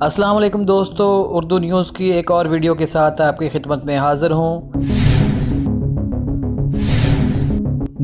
السلام علیکم دوستو، اردو نیوز کی ایک اور ویڈیو کے ساتھ آپ کی خدمت میں حاضر ہوں۔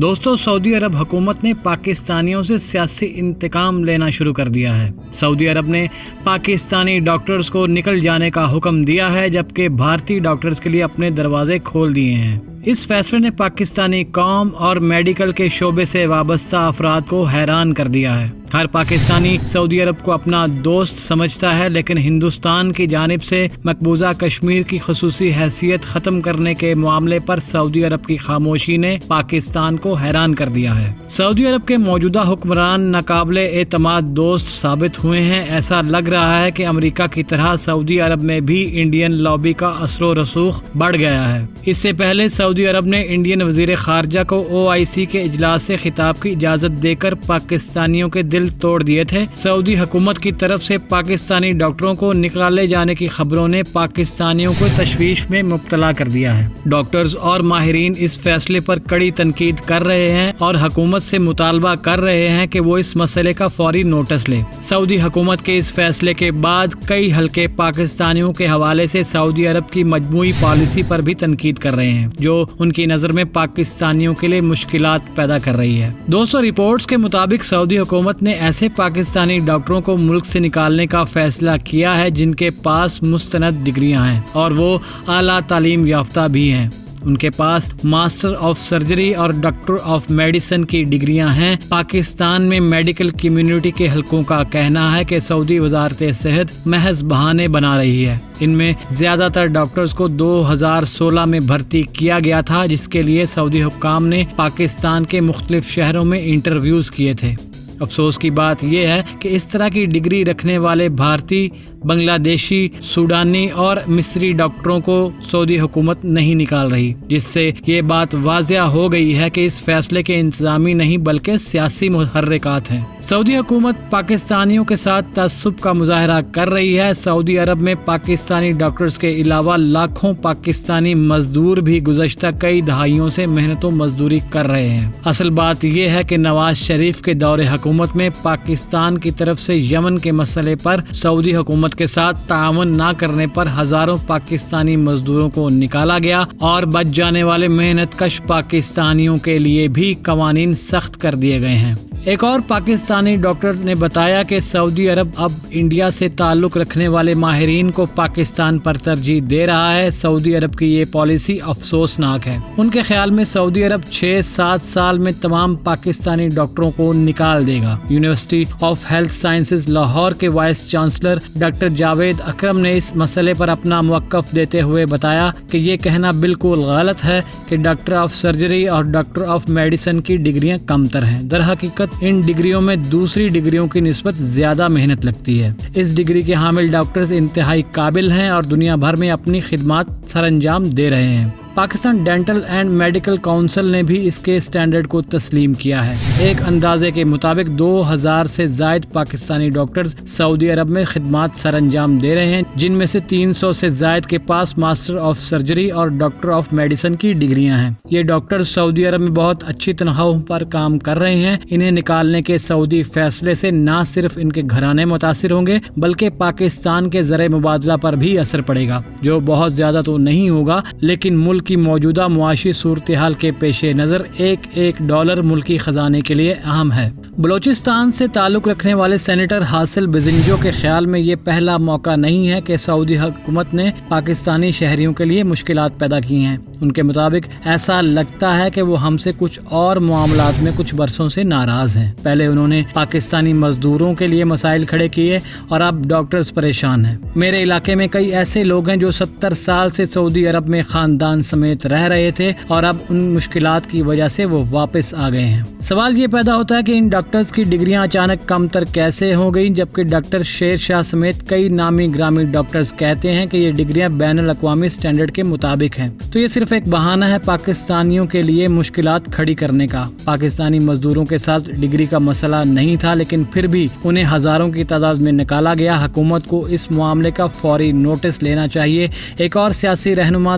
دوستو، سعودی عرب حکومت نے پاکستانیوں سے سیاسی انتقام لینا شروع کر دیا ہے۔ سعودی عرب نے پاکستانی ڈاکٹرز کو نکل جانے کا حکم دیا ہے، جبکہ بھارتی ڈاکٹرز کے لیے اپنے دروازے کھول دیے ہیں۔ اس فیصلے نے پاکستانی قوم اور میڈیکل کے شعبے سے وابستہ افراد کو حیران کر دیا ہے۔ ہر پاکستانی سعودی عرب کو اپنا دوست سمجھتا ہے، لیکن ہندوستان کی جانب سے مقبوضہ کشمیر کی خصوصی حیثیت ختم کرنے کے معاملے پر سعودی عرب کی خاموشی نے پاکستان کو حیران کر دیا ہے۔ سعودی عرب کے موجودہ حکمران ناقابل اعتماد دوست ثابت ہوئے ہیں۔ ایسا لگ رہا ہے کہ امریکہ کی طرح سعودی عرب میں بھی انڈین لابی کا اثر و رسوخ بڑھ گیا ہے۔ اس سے پہلے سعودی عرب نے انڈین وزیر خارجہ کو OIC کے اجلاس سے خطاب کی اجازت دے کر پاکستانیوں کے دل توڑ دیے تھے۔ سعودی حکومت کی طرف سے پاکستانی ڈاکٹروں کو نکالے جانے کی خبروں نے پاکستانیوں کو تشویش میں مبتلا کر دیا ہے۔ ڈاکٹرز اور ماہرین اس فیصلے پر کڑی تنقید کر رہے ہیں اور حکومت سے مطالبہ کر رہے ہیں کہ وہ اس مسئلے کا فوری نوٹس لے۔ سعودی حکومت کے اس فیصلے کے بعد کئی حلقے پاکستانیوں کے حوالے سے سعودی عرب کی مجموعی پالیسی پر بھی تنقید کر رہے ہیں، جو ان کی نظر میں پاکستانیوں کے لیے مشکلات پیدا کر رہی ہے۔ دوستو، رپورٹس کے مطابق سعودی حکومت نے ایسے پاکستانی ڈاکٹروں کو ملک سے نکالنے کا فیصلہ کیا ہے جن کے پاس مستند ڈگریاں ہیں اور وہ اعلیٰ تعلیم یافتہ بھی ہیں۔ ان کے پاس ماسٹر آف سرجری اور ڈاکٹر آف میڈیسن کی ڈگریاں ہیں۔ پاکستان میں میڈیکل کمیونٹی کے حلقوں کا کہنا ہے کہ سعودی وزارت صحت محض بہانے بنا رہی ہے۔ ان میں زیادہ تر ڈاکٹرز کو 2016 میں بھرتی کیا گیا تھا، جس کے لیے سعودی حکام نے پاکستان کے مختلف شہروں میں انٹرویوز کیے تھے۔ افسوس کی بات یہ ہے کہ اس طرح کی ڈگری رکھنے والے بھارتی، بنگلہ دیشی، سوڈانی اور مصری ڈاکٹروں کو سعودی حکومت نہیں نکال رہی، جس سے یہ بات واضح ہو گئی ہے کہ اس فیصلے کے انتظامی نہیں بلکہ سیاسی محرکات ہیں۔ سعودی حکومت پاکستانیوں کے ساتھ تعصب کا مظاہرہ کر رہی ہے۔ سعودی عرب میں پاکستانی ڈاکٹرز کے علاوہ لاکھوں پاکستانی مزدور بھی گزشتہ کئی دہائیوں سے محنت و مزدوری کر رہے ہیں۔ اصل بات یہ ہے کہ نواز شریف کے دور حکومت میں پاکستان کی طرف سے یمن کے مسئلے پر سعودی حکومت کے ساتھ تعاون نہ کرنے پر ہزاروں پاکستانی مزدوروں کو نکالا گیا اور بچ جانے والے محنت کش پاکستانیوں کے لیے بھی قوانین سخت کر دیے گئے ہیں۔ ایک اور پاکستانی ڈاکٹر نے بتایا کہ سعودی عرب اب انڈیا سے تعلق رکھنے والے ماہرین کو پاکستان پر ترجیح دے رہا ہے۔ سعودی عرب کی یہ پالیسی افسوسناک ہے۔ ان کے خیال میں سعودی عرب 6-7 سال میں تمام پاکستانی ڈاکٹروں کو نکال دے گا۔ University of health sciences Lahore کے vice chancellor doctor Javed Akram نے اس مسئلے پر اپنا موقف دیتے ہوئے بتایا کہ یہ کہنا بالکل غلط ہے کہ ڈاکٹر آف سرجری اور ڈاکٹر آف میڈیسن کی ڈگریاں کمتر ہیں۔ در حقیقت ان ڈگریوں میں دوسری ڈگریوں کی نسبت زیادہ محنت لگتی ہے۔ اس ڈگری کے حامل ڈاکٹرز انتہائی قابل ہیں اور دنیا بھر میں اپنی خدمات سر انجام دے رہے ہیں۔ Pakistan dental and medical council نے بھی اس کے اسٹینڈرڈ کو تسلیم کیا ہے۔ ایک اندازے کے مطابق 2000 سے زائد پاکستانی ڈاکٹرز سعودی عرب میں خدمات سر انجام دے رہے ہیں، جن میں سے 300 سے زائد کے پاس ماسٹر آف سرجری اور ڈاکٹر آف میڈیسن کی ڈگریاں ہیں۔ یہ ڈاکٹرز سعودی عرب میں بہت اچھی تنخواہوں پر کام کر رہے ہیں۔ انہیں نکالنے کے سعودی فیصلے سے نہ صرف ان کے گھرانے متاثر ہوں گے بلکہ پاکستان کے زر مبادلہ پر بھی اثر پڑے گا، جو بہت زیادہ تو نہیں ہوگا، لیکن ملک کی موجودہ معاشی صورتحال کے پیش نظر ایک ڈالر ملکی خزانے کے لیے اہم ہے۔ بلوچستان سے تعلق رکھنے والے سینیٹر حاصل بزنجو کے خیال میں یہ پہلا موقع نہیں ہے کہ سعودی حکومت نے پاکستانی شہریوں کے لیے مشکلات پیدا کی ہیں۔ ان کے مطابق ایسا لگتا ہے کہ وہ ہم سے کچھ اور معاملات میں کچھ برسوں سے ناراض ہیں۔ پہلے انہوں نے پاکستانی مزدوروں کے لیے مسائل کھڑے کیے اور اب ڈاکٹرز پریشان ہیں۔ میرے علاقے میں کئی ایسے لوگ ہیں جو 70 سال سے سعودی عرب میں خاندان سمیت رہ رہے تھے اور اب ان مشکلات کی وجہ سے وہ واپس آ گئے ہیں۔ سوال یہ پیدا ہوتا ہے کہ ان ڈاکٹرز کی ڈگریاں اچانک کم تر کیسے ہو گئیں، جبکہ ڈاکٹر شیر شاہ سمیت کئی نامی گرامی ڈاکٹرز کہتے ہیں کہ یہ ڈگریاں بین الاقوامی سٹینڈرڈ کے مطابق ہیں۔ تو یہ صرف ایک بہانہ ہے پاکستانیوں کے لیے مشکلات کھڑی کرنے کا۔ پاکستانی مزدوروں کے ساتھ ڈگری کا مسئلہ نہیں تھا، لیکن پھر بھی انہیں ہزاروں کی تعداد میں نکالا گیا۔ حکومت کو اس معاملے کا فوری نوٹس لینا چاہیے۔ ایک اور سیاسی رہنما